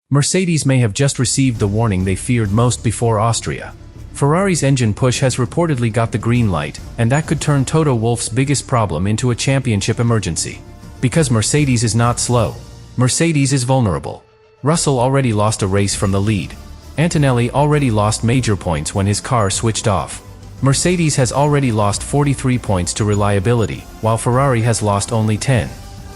Mercedes may have just received the warning they feared most before Austria. Ferrari's engine push has reportedly got the green light, and that could turn Toto Wolff's biggest problem into a championship emergency. Because Mercedes is not slow. Mercedes is vulnerable. Russell already lost a race from the lead. Antonelli already lost major points when his car switched off. Mercedes has already lost 43 points to reliability, while Ferrari has lost only 10.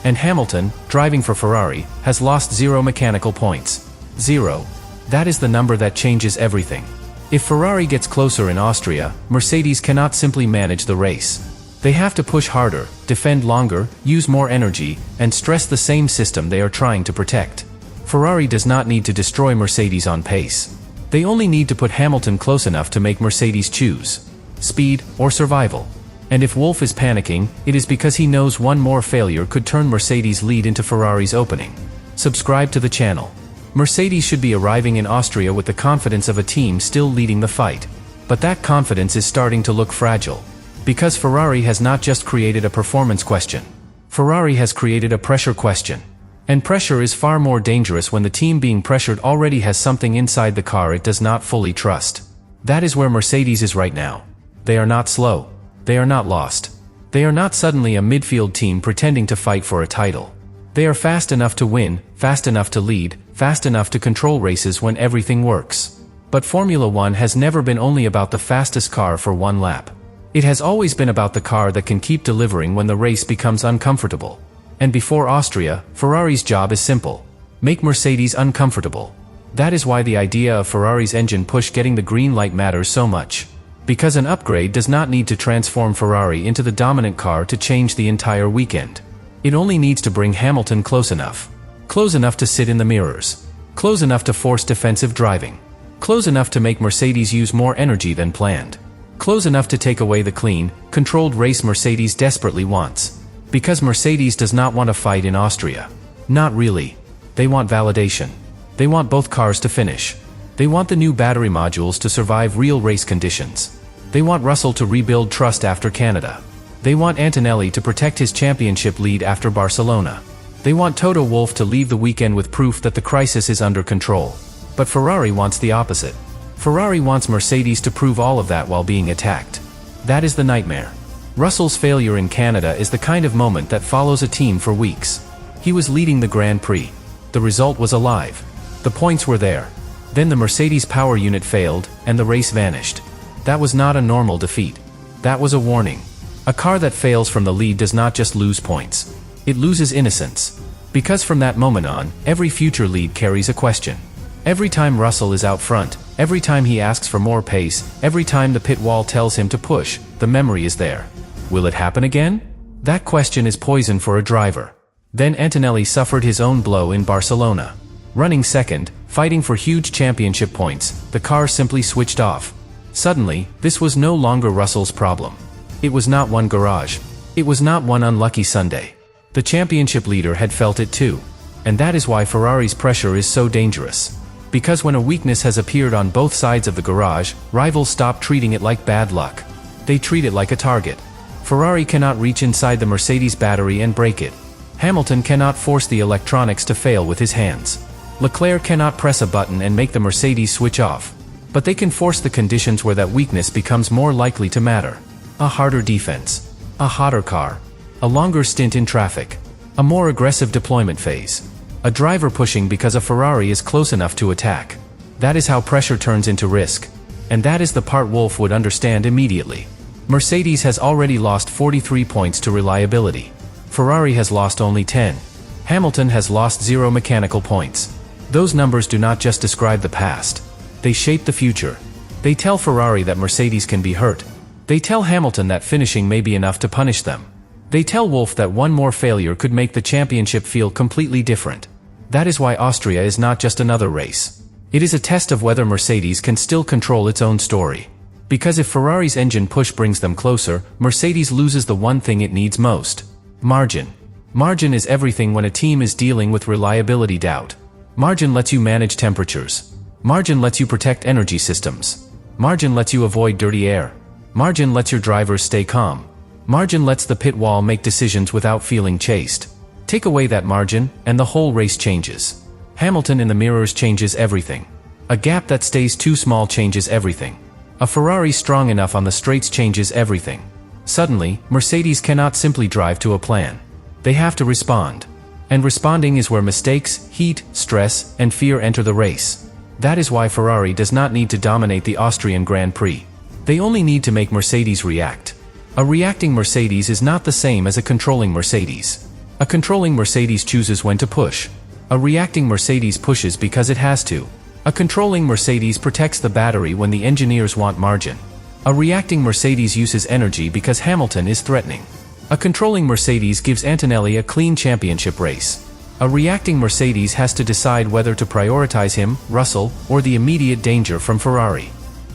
And Hamilton, driving for Ferrari, has lost 0 mechanical points. 0. That is the number that changes everything. If Ferrari gets closer in Austria, Mercedes cannot simply manage the race. They have to push harder, defend longer, use more energy, and stress the same system they are trying to protect. Ferrari does not need to destroy Mercedes on pace. They only need to put Hamilton close enough to make Mercedes choose speed or survival. And if Wolff is panicking, it is because he knows one more failure could turn Mercedes' lead into Ferrari's opening. Subscribe to the channel. Mercedes should be arriving in Austria with the confidence of a team still leading the fight. But that confidence is starting to look fragile. Because Ferrari has not just created a performance question. Ferrari has created a pressure question. And pressure is far more dangerous when the team being pressured already has something inside the car it does not fully trust. That is where Mercedes is right now. They are not slow. They are not lost. They are not suddenly a midfield team pretending to fight for a title. They are fast enough to win, fast enough to lead, fast enough to control races when everything works. But Formula One has never been only about the fastest car for one lap. It has always been about the car that can keep delivering when the race becomes uncomfortable. And before Austria, Ferrari's job is simple. Make Mercedes uncomfortable. That is why the idea of Ferrari's engine push getting the green light matters so much. Because an upgrade does not need to transform Ferrari into the dominant car to change the entire weekend. It only needs to bring Hamilton close enough. Close enough to sit in the mirrors. Close enough to force defensive driving. Close enough to make Mercedes use more energy than planned. Close enough to take away the clean, controlled race Mercedes desperately wants. Because Mercedes does not want to fight in Austria. Not really. They want validation. They want both cars to finish. They want the new battery modules to survive real race conditions. They want Russell to rebuild trust after Canada. They want Antonelli to protect his championship lead after Barcelona. They want Toto Wolff to leave the weekend with proof that the crisis is under control. But Ferrari wants the opposite. Ferrari wants Mercedes to prove all of that while being attacked. That is the nightmare. Russell's failure in Canada is the kind of moment that follows a team for weeks. He was leading the Grand Prix. The result was alive. The points were there. Then the Mercedes power unit failed, and the race vanished. That was not a normal defeat. That was a warning. A car that fails from the lead does not just lose points. It loses innocence. Because from that moment on, every future lead carries a question. Every time Russell is out front, every time he asks for more pace, every time the pit wall tells him to push, the memory is there. Will it happen again? That question is poison for a driver. Then Antonelli suffered his own blow in Barcelona. Running second, fighting for huge championship points, the car simply switched off. Suddenly, this was no longer Russell's problem. It was not one garage. It was not one unlucky Sunday. The championship leader had felt it too. And that is why Ferrari's pressure is so dangerous. Because when a weakness has appeared on both sides of the garage, rivals stop treating it like bad luck. They treat it like a target. Ferrari cannot reach inside the Mercedes battery and break it. Hamilton cannot force the electronics to fail with his hands. Leclerc cannot press a button and make the Mercedes switch off. But they can force the conditions where that weakness becomes more likely to matter. A harder defense. A hotter car. A longer stint in traffic. A more aggressive deployment phase. A driver pushing because a Ferrari is close enough to attack. That is how pressure turns into risk. And that is the part Wolff would understand immediately. Mercedes has already lost 43 points to reliability. Ferrari has lost only 10. Hamilton has lost 0 mechanical points. Those numbers do not just describe the past. They shape the future. They tell Ferrari that Mercedes can be hurt. They tell Hamilton that finishing may be enough to punish them. They tell Wolff that one more failure could make the championship feel completely different. That is why Austria is not just another race. It is a test of whether Mercedes can still control its own story. Because if Ferrari's engine push brings them closer, Mercedes loses the one thing it needs most. Margin. Margin is everything when a team is dealing with reliability doubt. Margin lets you manage temperatures. Margin lets you protect energy systems. Margin lets you avoid dirty air. Margin lets your drivers stay calm. Margin lets the pit wall make decisions without feeling chased. Take away that margin, and the whole race changes. Hamilton in the mirrors changes everything. A gap that stays too small changes everything. A Ferrari strong enough on the straights changes everything. Suddenly, Mercedes cannot simply drive to a plan. They have to respond. And responding is where mistakes, heat, stress, and fear enter the race. That is why Ferrari does not need to dominate the Austrian Grand Prix. They only need to make Mercedes react. A reacting Mercedes is not the same as a controlling Mercedes. A controlling Mercedes chooses when to push. A reacting Mercedes pushes because it has to. A controlling Mercedes protects the battery when the engineers want margin. A reacting Mercedes uses energy because Hamilton is threatening. A controlling Mercedes gives Antonelli a clean championship race. A reacting Mercedes has to decide whether to prioritize him, Russell, or the immediate danger from Ferrari.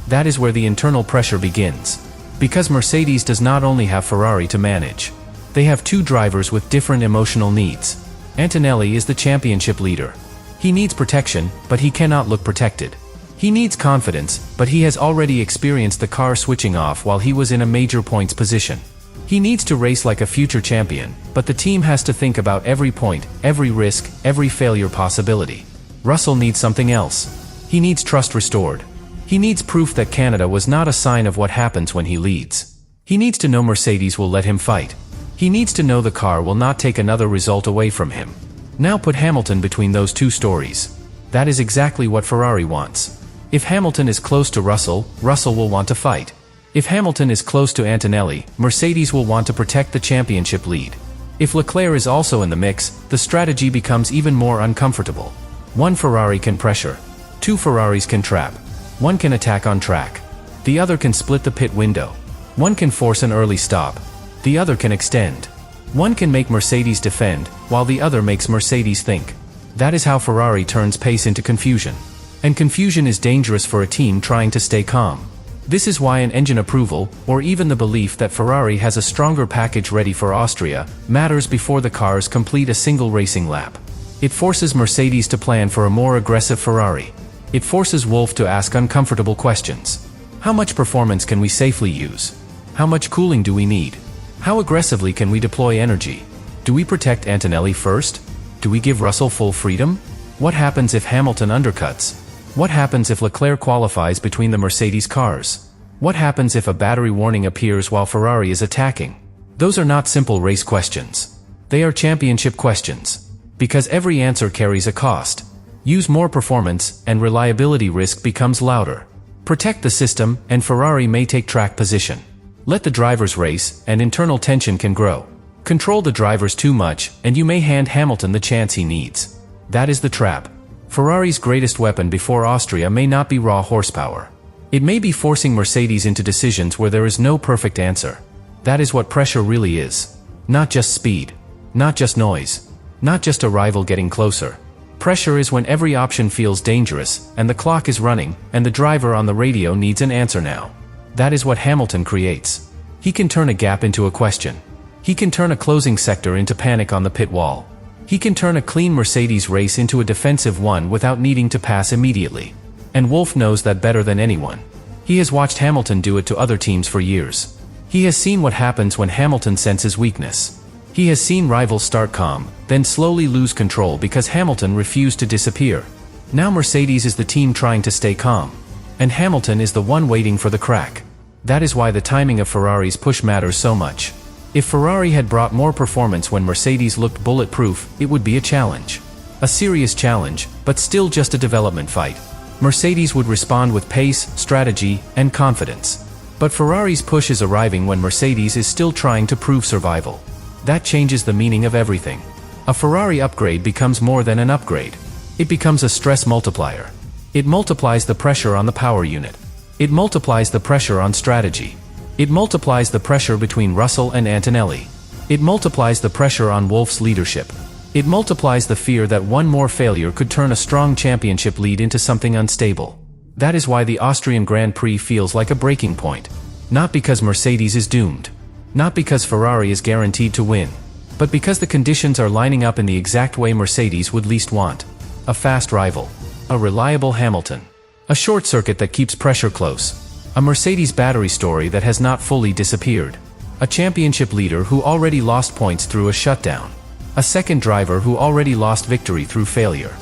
That is where the internal pressure begins. Because Mercedes does not only have Ferrari to manage. They have two drivers with different emotional needs. Antonelli is the championship leader. He needs protection, but he cannot look protected. He needs confidence, but he has already experienced the car switching off while he was in a major points position. He needs to race like a future champion, but the team has to think about every point, every risk, every failure possibility. Russell needs something else. He needs trust restored. He needs proof that Canada was not a sign of what happens when he leads. He needs to know Mercedes will let him fight. He needs to know the car will not take another result away from him. Now put Hamilton between those two stories. That is exactly what Ferrari wants. If Hamilton is close to Russell, Russell will want to fight. If Hamilton is close to Antonelli, Mercedes will want to protect the championship lead. If Leclerc is also in the mix, the strategy becomes even more uncomfortable. One Ferrari can pressure. Two Ferraris can trap. One can attack on track. The other can split the pit window. One can force an early stop. The other can extend. One can make Mercedes defend, while the other makes Mercedes think. That is how Ferrari turns pace into confusion. And confusion is dangerous for a team trying to stay calm. This is why an engine approval, or even the belief that Ferrari has a stronger package ready for Austria, matters before the cars complete a single racing lap. It forces Mercedes to plan for a more aggressive Ferrari. It forces Wolff to ask uncomfortable questions. How much performance can we safely use? How much cooling do we need? How aggressively can we deploy energy? Do we protect Antonelli first? Do we give Russell full freedom? What happens if Hamilton undercuts? What happens if Leclerc qualifies between the Mercedes cars? What happens if a battery warning appears while Ferrari is attacking? Those are not simple race questions. They are championship questions. Because every answer carries a cost. Use more performance, and reliability risk becomes louder. Protect the system, and Ferrari may take track position. Let the drivers race, and internal tension can grow. Control the drivers too much, and you may hand Hamilton the chance he needs. That is the trap. Ferrari's greatest weapon before Austria may not be raw horsepower. It may be forcing Mercedes into decisions where there is no perfect answer. That is what pressure really is. Not just speed. Not just noise. Not just a rival getting closer. Pressure is when every option feels dangerous, and the clock is running, and the driver on the radio needs an answer now. That is what Hamilton creates. He can turn a gap into a question. He can turn a closing sector into panic on the pit wall. He can turn a clean Mercedes race into a defensive one without needing to pass immediately. And Wolff knows that better than anyone. He has watched Hamilton do it to other teams for years. He has seen what happens when Hamilton senses weakness. He has seen rivals start calm, then slowly lose control because Hamilton refused to disappear. Now Mercedes is the team trying to stay calm. And Hamilton is the one waiting for the crack. That is why the timing of Ferrari's push matters so much. If Ferrari had brought more performance when Mercedes looked bulletproof, it would be a challenge. A serious challenge, but still just a development fight. Mercedes would respond with pace, strategy, and confidence. But Ferrari's push is arriving when Mercedes is still trying to prove survival. That changes the meaning of everything. A Ferrari upgrade becomes more than an upgrade. It becomes a stress multiplier. It multiplies the pressure on the power unit. It multiplies the pressure on strategy. It multiplies the pressure between Russell and Antonelli. It multiplies the pressure on Wolff's leadership. It multiplies the fear that one more failure could turn a strong championship lead into something unstable. That is why the Austrian Grand Prix feels like a breaking point. Not because Mercedes is doomed. Not because Ferrari is guaranteed to win. But because the conditions are lining up in the exact way Mercedes would least want. A fast rival. A reliable Hamilton. A short circuit that keeps pressure close. A Mercedes battery story that has not fully disappeared. A championship leader who already lost points through a shutdown. A second driver who already lost victory through failure.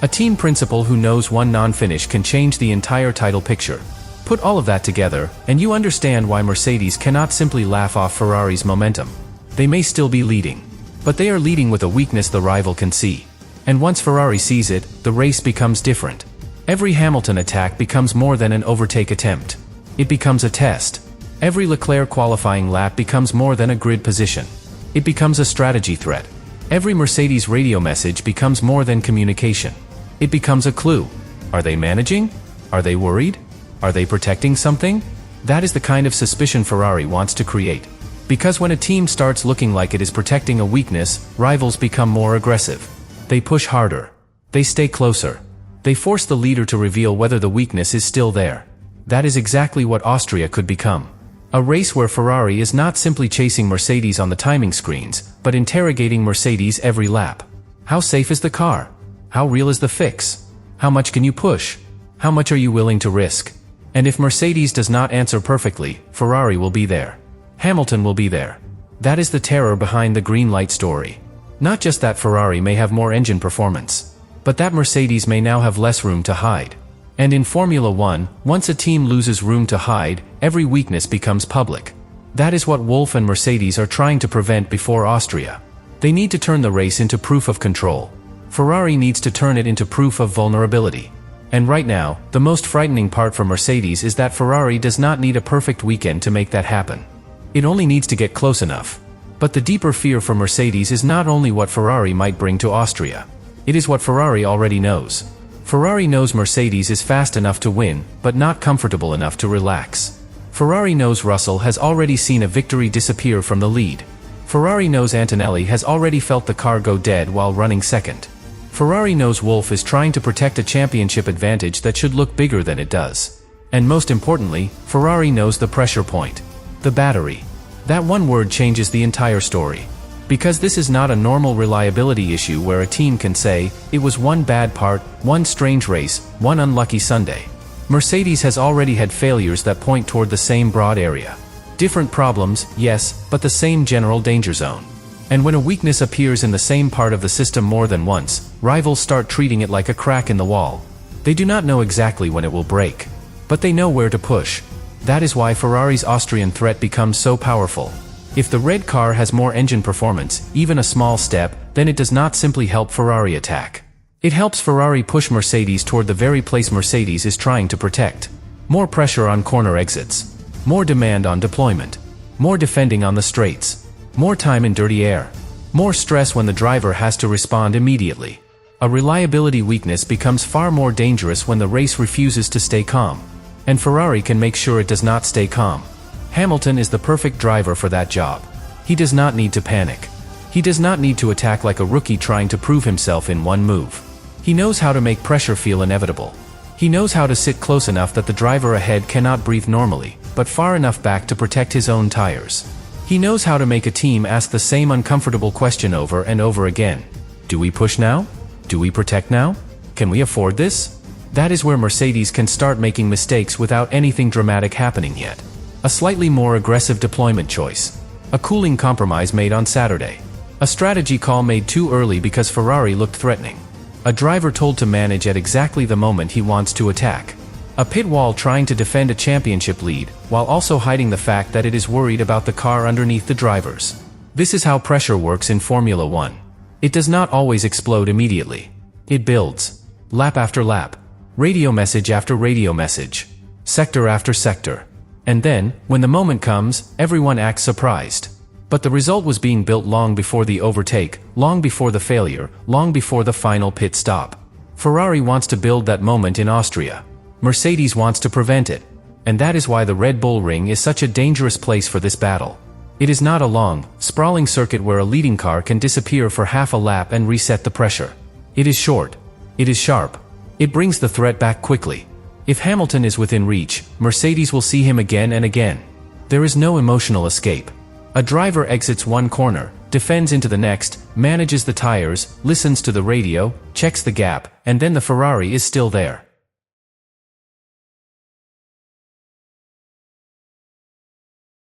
A team principal who knows one non-finish can change the entire title picture. Put all of that together, and you understand why Mercedes cannot simply laugh off Ferrari's momentum. They may still be leading, but they are leading with a weakness the rival can see. And once Ferrari sees it, the race becomes different. Every Hamilton attack becomes more than an overtake attempt. It becomes a test. Every Leclerc qualifying lap becomes more than a grid position. It becomes a strategy threat. Every Mercedes radio message becomes more than communication. It becomes a clue. Are they managing? Are they worried? Are they protecting something? That is the kind of suspicion Ferrari wants to create. Because when a team starts looking like it is protecting a weakness, rivals become more aggressive. They push harder. They stay closer. They force the leader to reveal whether the weakness is still there. That is exactly what Austria could become. A race where Ferrari is not simply chasing Mercedes on the timing screens, but interrogating Mercedes every lap. How safe is the car? How real is the fix? How much can you push? How much are you willing to risk? And if Mercedes does not answer perfectly, Ferrari will be there. Hamilton will be there. That is the terror behind the green light story. Not just that Ferrari may have more engine performance, but that Mercedes may now have less room to hide. And in Formula One, once a team loses room to hide, every weakness becomes public. That is what Wolff and Mercedes are trying to prevent before Austria. They need to turn the race into proof of control. Ferrari needs to turn it into proof of vulnerability. And right now, the most frightening part for Mercedes is that Ferrari does not need a perfect weekend to make that happen. It only needs to get close enough. But the deeper fear for Mercedes is not only what Ferrari might bring to Austria. It is what Ferrari already knows. Ferrari knows Mercedes is fast enough to win, but not comfortable enough to relax. Ferrari knows Russell has already seen a victory disappear from the lead. Ferrari knows Antonelli has already felt the car go dead while running second. Ferrari knows Wolff is trying to protect a championship advantage that should look bigger than it does. And most importantly, Ferrari knows the pressure point. The battery. That one word changes the entire story. Because this is not a normal reliability issue where a team can say, it was one bad part, one strange race, one unlucky Sunday. Mercedes has already had failures that point toward the same broad area. Different problems, yes, but the same general danger zone. And when a weakness appears in the same part of the system more than once, rivals start treating it like a crack in the wall. They do not know exactly when it will break, but they know where to push. That is why Ferrari's Austrian threat becomes so powerful. If the red car has more engine performance, even a small step, then it does not simply help Ferrari attack. It helps Ferrari push Mercedes toward the very place Mercedes is trying to protect. More pressure on corner exits. More demand on deployment. More defending on the straights. More time in dirty air. More stress when the driver has to respond immediately. A reliability weakness becomes far more dangerous when the race refuses to stay calm. And Ferrari can make sure it does not stay calm. Hamilton is the perfect driver for that job. He does not need to panic. He does not need to attack like a rookie trying to prove himself in one move. He knows how to make pressure feel inevitable. He knows how to sit close enough that the driver ahead cannot breathe normally, but far enough back to protect his own tires. He knows how to make a team ask the same uncomfortable question over and over again. Do we push now? Do we protect now? Can we afford this? That is where Mercedes can start making mistakes without anything dramatic happening yet. A slightly more aggressive deployment choice. A cooling compromise made on Saturday. A strategy call made too early because Ferrari looked threatening. A driver told to manage at exactly the moment he wants to attack. A pit wall trying to defend a championship lead, while also hiding the fact that it is worried about the car underneath the drivers. This is how pressure works in Formula One. It does not always explode immediately. It builds. Lap after lap. Radio message after radio message. Sector after sector. And then, when the moment comes, everyone acts surprised. But the result was being built long before the overtake, long before the failure, long before the final pit stop. Ferrari wants to build that moment in Austria. Mercedes wants to prevent it. And that is why the Red Bull Ring is such a dangerous place for this battle. It is not a long, sprawling circuit where a leading car can disappear for half a lap and reset the pressure. It is short. It is sharp. It brings the threat back quickly. If Hamilton is within reach, Mercedes will see him again and again. There is no emotional escape. A driver exits one corner, defends into the next, manages the tires, listens to the radio, checks the gap, and then the Ferrari is still there.